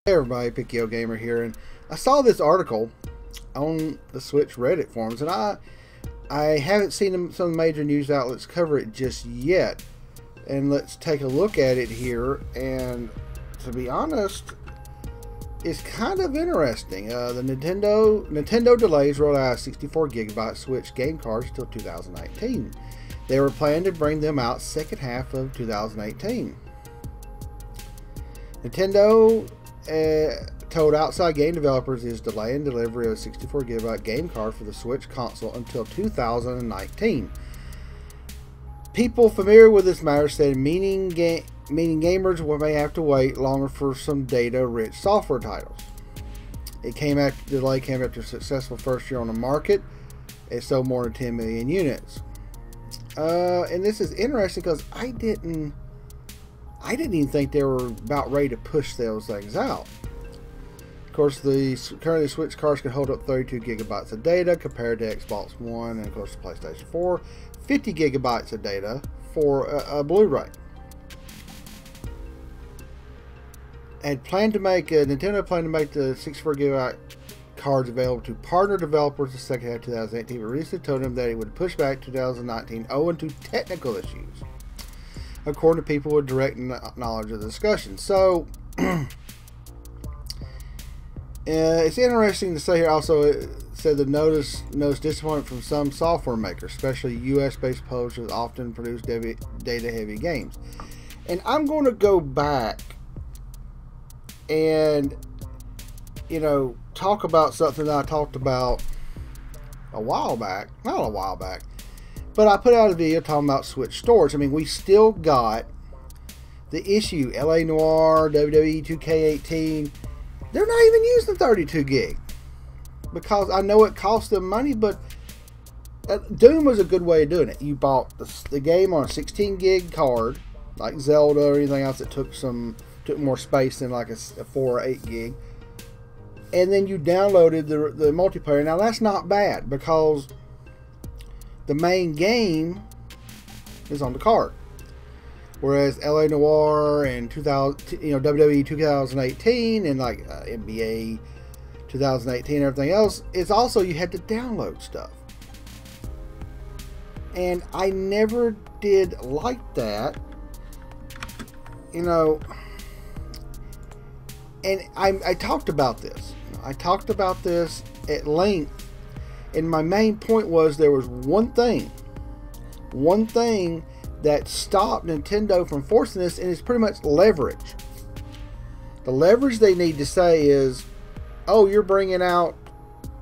Hey everybody, Pickyo Gamer here, and I saw this article on the Switch Reddit forums, and I haven't seen some major news outlets cover it just yet. And let's take a look at it here, and to be honest, it's kind of interesting. The Nintendo delays roll out 64GB Switch game cards until 2019. They were planning to bring them out second half of 2018. Nintendo told outside game developers is delaying delivery of a 64GB game card for the Switch console until 2019. People familiar with this matter said meaning gamers may have to wait longer for some data-rich software titles. The delay came after a successful first year on the market. It sold more than 10 million units. And this is interesting because I didn't even think they were about ready to push those things out. Of course, currently Switch cards can hold up 32GB of data compared to Xbox One and of course the PlayStation 4, 50GB of data for a Blu-ray. Nintendo planned to make the 64GB cards available to partner developers the second half of 2018, but recently told them that it would push back 2019 owing to technical issues, according to people with direct knowledge of the discussion. So it's interesting to say here also, it said the notice disappointment from some software makers, especially US-based publishers often produce data-heavy games. And I'm going to go back and, talk about something that I talked about a while back. Not a while back, but I put out a video talking about Switch storage. I mean, we still got the issue. LA Noire, WWE 2K18, they're not even using 32 gig. Because I know it costs them money, but Doom was a good way of doing it. You bought the game on a 16 gig card, like Zelda or anything else that took more space than like a 4 or 8 gig. And then you downloaded the multiplayer. Now that's not bad because the main game is on the card. Whereas LA Noire and WWE 2018 and like NBA 2018 and everything else, it's also you had to download stuff. And I never did like that. And I talked about this. I talked about this at length. And my main point was there was one thing that stopped Nintendo from forcing this, and it's pretty much leverage. The leverage they need to say is, oh, you're bringing out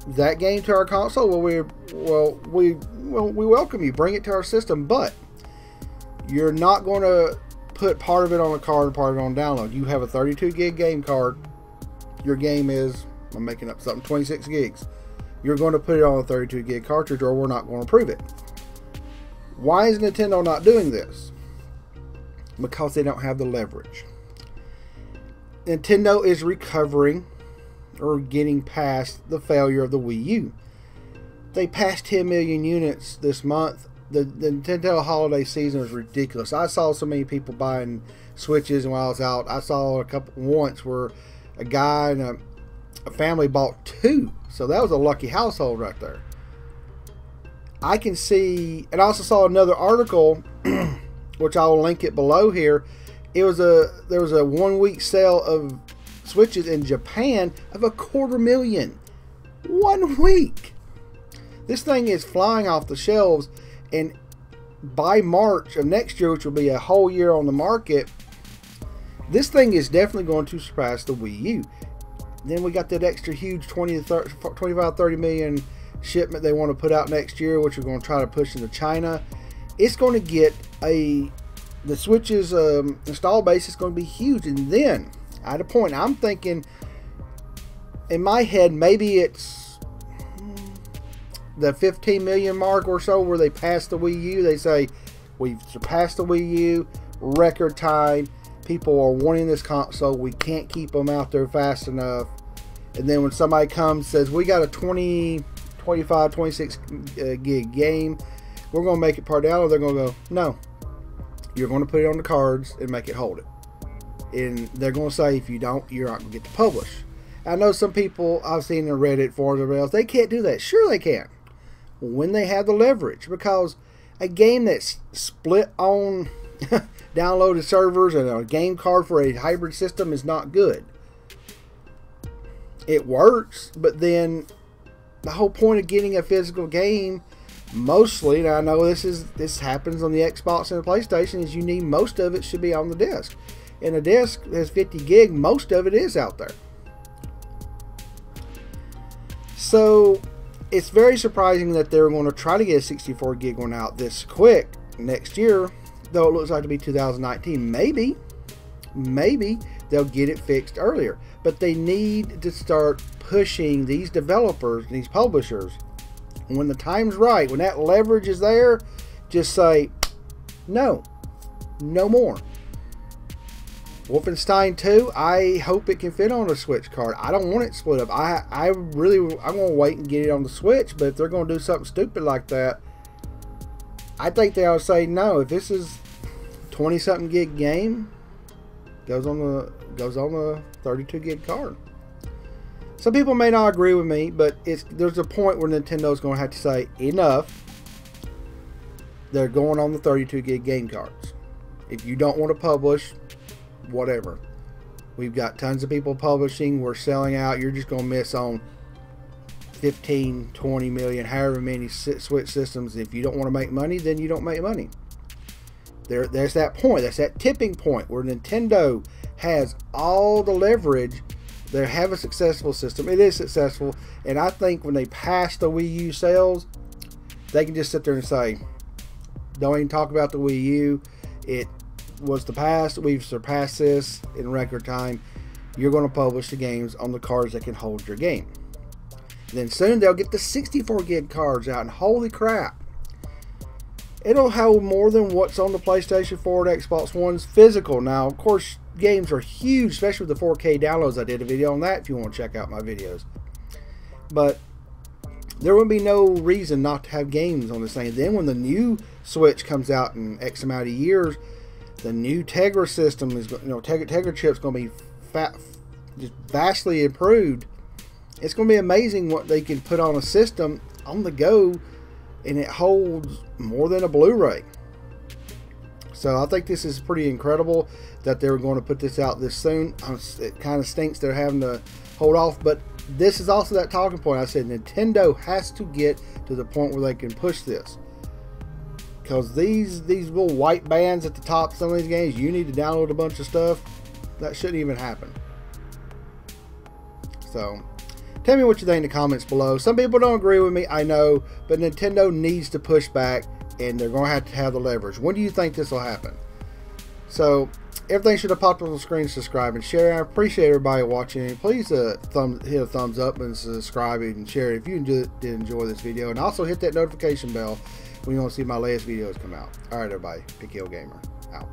that game to our console? We welcome you. Bring it to our system, but you're not going to put part of it on a card and part of it on download. You have a 32 gig game card. Your game is, I'm making up something, 26 gigs. You're going to put it on a 32 gig cartridge or we're not going to approve it. Why is Nintendo not doing this? Because they don't have the leverage. Nintendo is recovering or getting past the failure of the Wii U. They passed 10 million units this month. The Nintendo holiday season was ridiculous. I saw so many people buying Switches, and while I was out, I saw once where a guy and a family bought 2. So that was a lucky household right there. I can see, and I also saw another article, which I will link it below here. There was a 1 week sale of Switches in Japan of 250,000. 1 week. This thing is flying off the shelves, and by March of next year, which will be a whole year on the market, this thing is definitely going to surpass the Wii U. Then we got that extra huge 25-30 million shipment they want to put out next year, which we're going to try to push into China. It's going to get the Switch's install base is going to be huge. And then at a point, I'm thinking in my head, maybe it's the 15 million mark or so where they pass the Wii U. They say we've surpassed the Wii U, record time. People are wanting this console. We can't keep them out there fast enough. And then when somebody comes and says, we got a 25, 26 gig game, we're going to make it part download, they're going to go, no. You're going to put it on the cards and make it hold it. And they're going to say, if you don't, you're not going to get to publish. I know some people I've seen in Reddit forums or else, they can't do that. Sure they can. When they have the leverage. Because a game that's split on downloaded servers and a game card for a hybrid system is not good. It works, but then the whole point of getting a physical game, mostly, and I know this happens on the Xbox and the PlayStation, is you need most of it should be on the disc. And a disc has 50 gig, most of it is out there. So it's very surprising that they're going to try to get a 64 gig one out this quick next year, though it looks like to be 2019. Maybe they'll get it fixed earlier, but they need to start pushing these developers, these publishers. When the time's right, when that leverage is there, just say no more. Wolfenstein 2, I hope it can fit on a Switch card. I don't want it split up. I'm going to wait and get it on the Switch, but if they're going to do something stupid like that, I think they ought to say no. If this is 20-something gig game, goes on the 32 gig card. Some people may not agree with me, but there's a point where Nintendo's going to have to say enough. They're going on the 32 gig game cards. If you don't want to publish, whatever. We've got tons of people publishing. We're selling out. You're just going to miss on 15, 20 million, however many Switch systems. If you don't want to make money, then you don't make money. There's that point. That's that tipping point where Nintendo has all the leverage. They have a successful system. It is successful. And I think when they pass the Wii U sales, they can just sit there and say, don't even talk about the Wii U. It was the past. We've surpassed this in record time. You're going to publish the games on the cards that can hold your game. Then soon they'll get the 64 gig cards out, and holy crap, it'll hold more than what's on the PlayStation 4 and Xbox One's physical. Now, of course, games are huge, especially with the 4K downloads. I did a video on that if you want to check out my videos. But there would be no reason not to have games on this thing. Then when the new Switch comes out in X amount of years, the new Tegra system is, Tegra chip's going to be just vastly improved. It's going to be amazing what they can put on a system on the go, and it holds more than a Blu-ray. So I think this is pretty incredible that they're going to put this out this soon. It kind of stinks they're having to hold off, but this is also that talking point. I said Nintendo has to get to the point where they can push this. Because these little white bands at the top of some of these games, you need to download a bunch of stuff. That shouldn't even happen. So, tell me what you think in the comments below. Some people don't agree with me, I know. But Nintendo needs to push back, and they're going to have the leverage. When do you think this will happen? So, everything should have popped on the screen. Subscribe and share. I appreciate everybody watching. Please hit a thumbs up and subscribe and share if you did enjoy this video. And also hit that notification bell when you want to see my latest videos come out. Alright everybody, Pick Gamer, out.